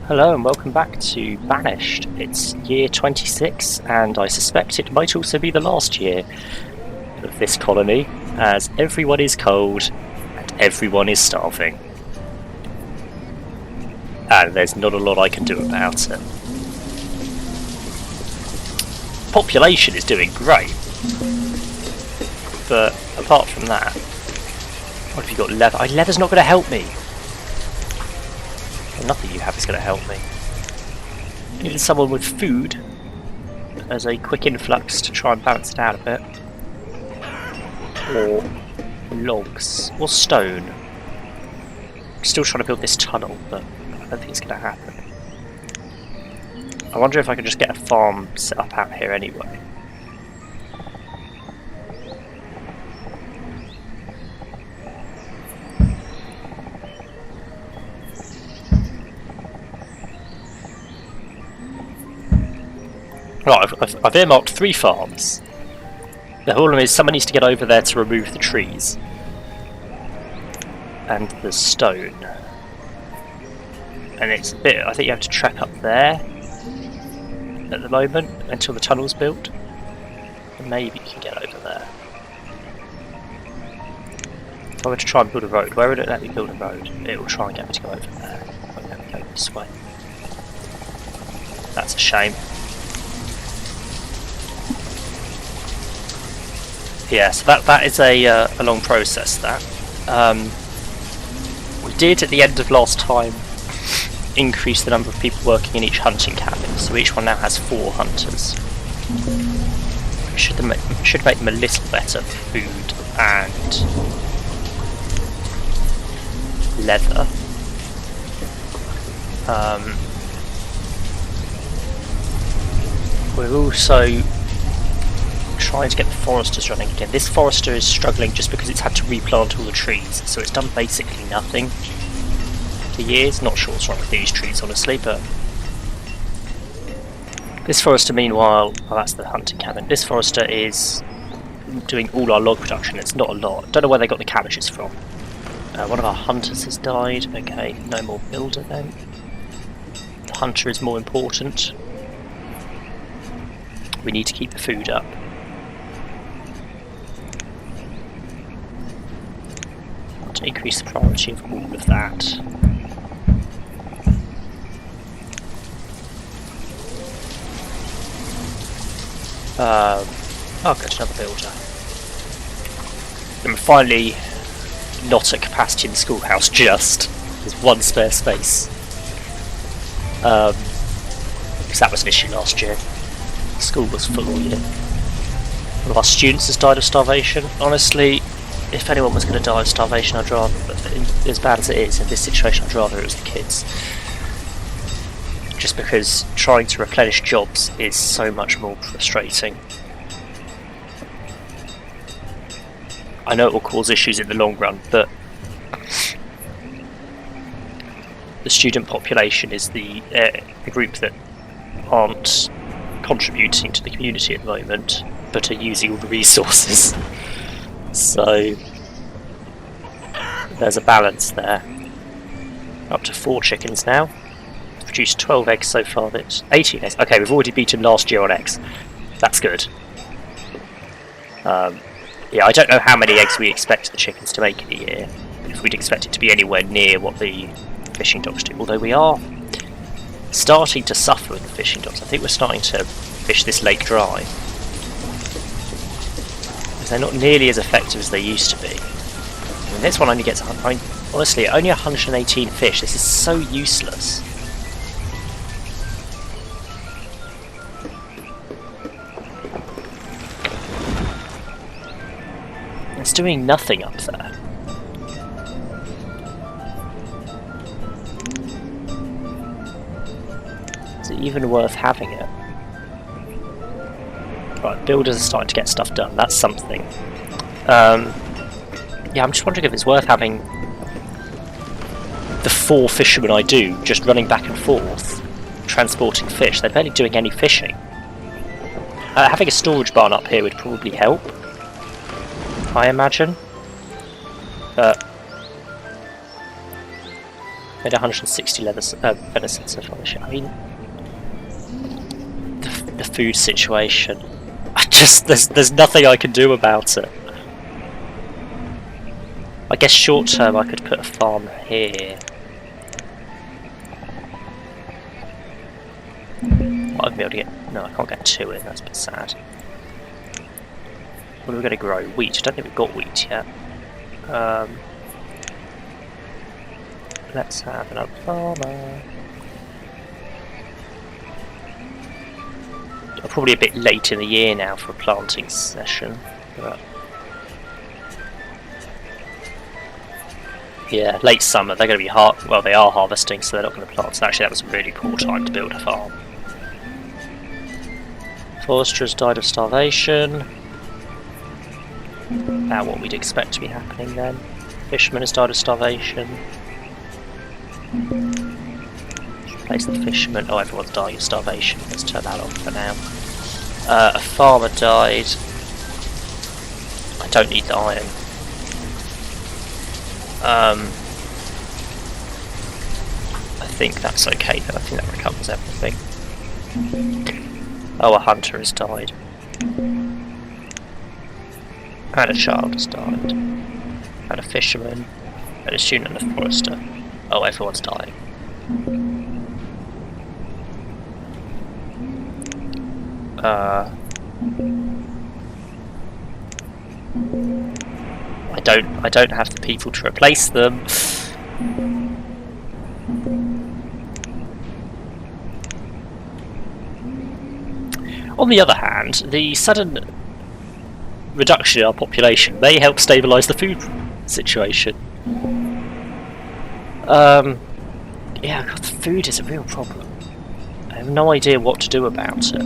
Hello and welcome back to Banished. It's year 26 and I suspect it might also be the last year of this colony as everyone is cold and everyone is starving. And there's not a lot I can do about it. Population is doing great, but apart from that, what have you got? Leather? Leather's not going to help me. Nothing you have is going to help me. Needed someone with food as a quick influx to try and balance it out a bit. Or logs. Or stone. Still trying to build this tunnel, but I don't think it's going to happen. I wonder if I can just get a farm set up out here anyway. Right, I've earmarked 3 farms. The problem is someone needs to get over there to remove the trees. And the stone. And it's a bit, I think you have to trek up there at the moment until the tunnel's built. And maybe you can get over there. If I were to try and build a road, where would it let me build a road? It will try and get me to go over there. Oh, there we go, this way. That's a shame. Yeah, so that is a long process, that. We did, at the end of last time, increase the number of people working in each hunting cabin, so each one now has 4 hunters. Should make them a little better for food and leather. We're also trying to get the foresters running again. This forester is struggling just because it's had to replant all the trees, so it's done basically nothing for years. Not sure what's wrong with these trees, honestly, but this forester, meanwhile, oh, that's the hunting cabin. This forester is doing all our log production. It's not a lot. Don't know where they got the cabbages from. One of our hunters has died. Okay, no more builder then. The hunter is more important. We need to keep the food up. To increase the priority of all of that. I'll go to another builder. And we're finally not at capacity in the schoolhouse, just. There's 1 spare space. Because that was an issue last year. The school was full all year. One of our students has died of starvation. Honestly, if anyone was going to die of starvation, I'd rather, as bad as it is in this situation, I'd rather it was the kids. Just because trying to replenish jobs is so much more frustrating. I know it will cause issues in the long run, but the student population is the group that aren't contributing to the community at the moment, but are using all the resources. So there's a balance there. Up to 4 chickens now. Produced 12 eggs so far. That's 18 eggs. Okay, we've already beaten last year on eggs. That's good. Yeah, I don't know how many eggs we expect the chickens to make in a year. If we'd expect it to be anywhere near what the fishing docks do. Although we are starting to suffer with the fishing docks. I think we're starting to fish this lake dry. They're not nearly as effective as they used to be. I mean, this one only gets, honestly, only 118 fish. This is so useless. It's doing nothing up there. Is it even worth having it? Right, builders are starting to get stuff done, that's something. Yeah, I'm just wondering if it's worth having the 4 fishermen I do just running back and forth, transporting fish. They're barely doing any fishing. Having a storage barn up here would probably help, I imagine. But Made 160 venison so far this year. I mean, the food situation. There's nothing I can do about it. I guess short term I could put a farm here. Might be able to get. No, I can't get 2 in. That's a bit sad. What are we going to grow? Wheat. I don't think we've got wheat yet. Let's have another farmer. Probably a bit late in the year now for a planting session, but yeah, late summer they're going to be well, they are harvesting, so they're not going to plant. So actually, that was a really poor time to build a farm. Forester's died of starvation. About what we'd expect to be happening then. Fisherman has died of starvation. Replace the fisherman. Oh, everyone's dying of starvation. Let's turn that off for now. A farmer died. I don't need the iron. I think that's okay then. I think that recovers everything. Oh, a hunter has died. And a child has died. And a fisherman. And a student and a forester. Oh, everyone's dying. I don't have the people to replace them. On the other hand, the sudden reduction in our population may help stabilise the food situation. Yeah, God, the food is a real problem. I have no idea what to do about it.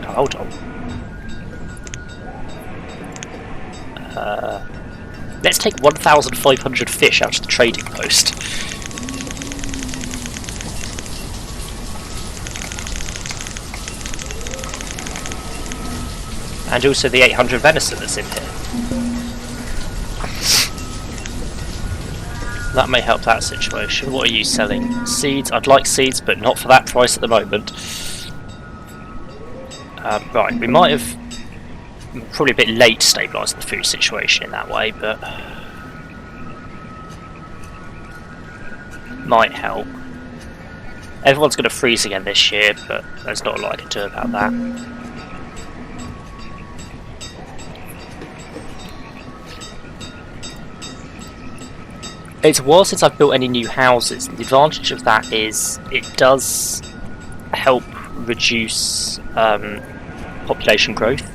Oh, hold on. Let's take 1,500 fish out of the trading post. And also the 800 venison that's in here. That may help that situation. What are you selling? Seeds? I'd like seeds, but not for that price at the moment. Right, we might have probably a bit late stabilising the food situation in that way, but might help. Everyone's going to freeze again this year, but there's not a lot I can do about that. It's a while since I've built any new houses. The advantage of that is it does help reduce population growth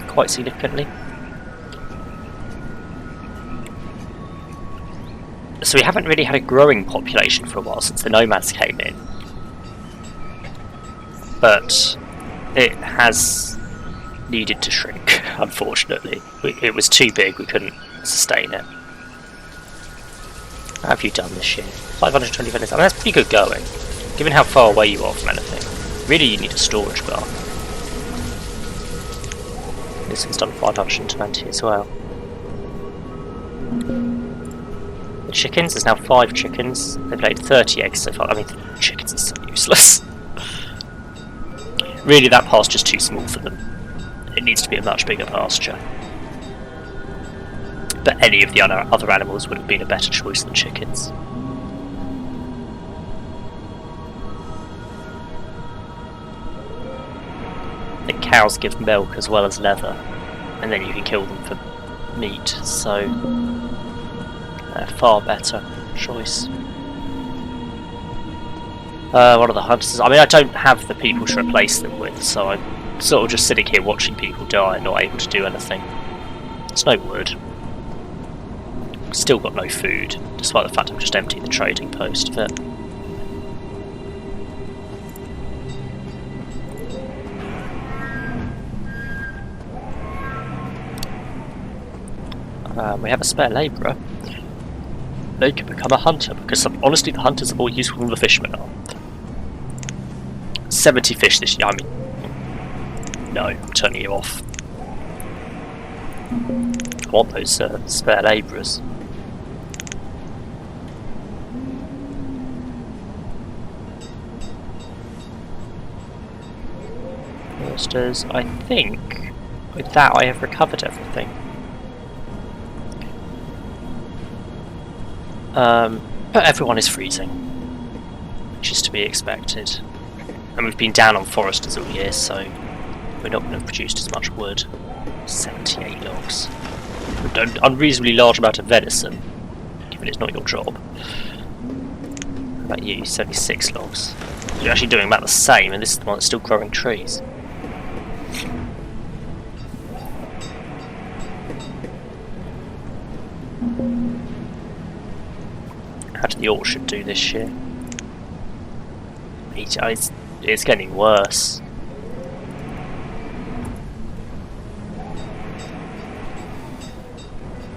quite significantly. So we haven't really had a growing population for a while since the nomads came in. But it has needed to shrink, unfortunately. It was too big, we couldn't sustain it. How have you done this year? 520 venison. I mean, that's pretty good going, given how far away you are from anything. Really, you need a storage bar. This one's done 520 as well. The chickens, there's now 5 chickens. They've laid 30 eggs so far. I mean, chickens are so useless. Really, that pasture's too small for them. It needs to be a much bigger pasture. But any of the other animals would have been a better choice than chickens. I think cows give milk as well as leather, and then you can kill them for meat, so far better choice. One of the hunters, I mean, I don't have the people to replace them with, so I'm sort of just sitting here watching people die and not able to do anything. There's no wood. Still got no food, despite the fact I'm just emptying the trading post of it. We have a spare labourer. They could become a hunter, because honestly the hunters are more useful than the fishermen are. 70 fish this year, I mean... No, I'm turning you off. I want those spare labourers. Foresters, I think with that I have recovered everything. But everyone is freezing, which is to be expected. And we've been down on foresters all year, so we're not going to have produced as much wood. 78 logs. An unreasonably large amount of venison, given it's not your job. How about you? 76 logs. You're actually doing about the same, and this is the one that's still growing trees. How did the orchard do this year? It's getting worse.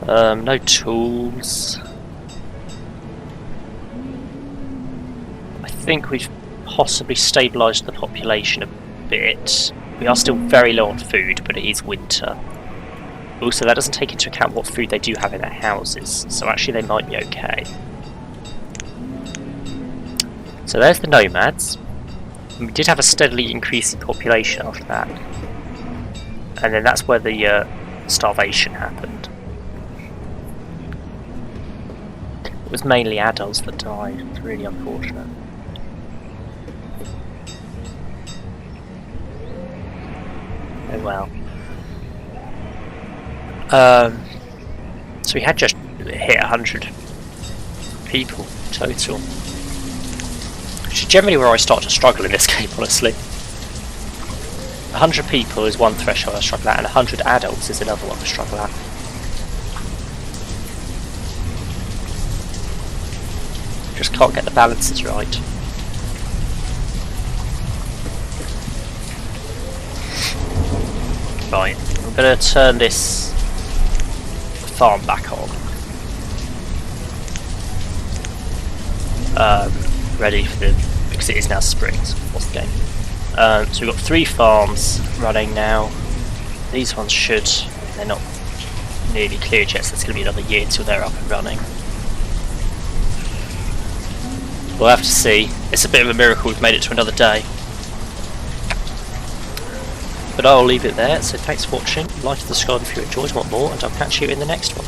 No tools. I think we've possibly stabilised the population a bit. We are still very low on food, but it is winter. Also, that doesn't take into account what food they do have in their houses, so actually they might be okay. So there's the nomads. We did have a steadily increasing population after that. And then that's where the starvation happened. It was mainly adults that died. It's really unfortunate. Oh well. So we had just hit 100 people total. Which is generally where I start to struggle in this game, honestly. 100 people is one threshold I struggle at, and 100 adults is another one I struggle at. Just can't get the balances right. Right, I'm going to turn this farm back on. Ready for because it is now spring, so what's the game? So we've got 3 farms running now. These ones they're not nearly cleared yet, so it's going to be another year till they're up and running. We'll have to see. It's a bit of a miracle we've made it to another day. But I'll leave it there, so thanks for watching. Like the subscribe if you enjoyed, want more, and I'll catch you in the next one.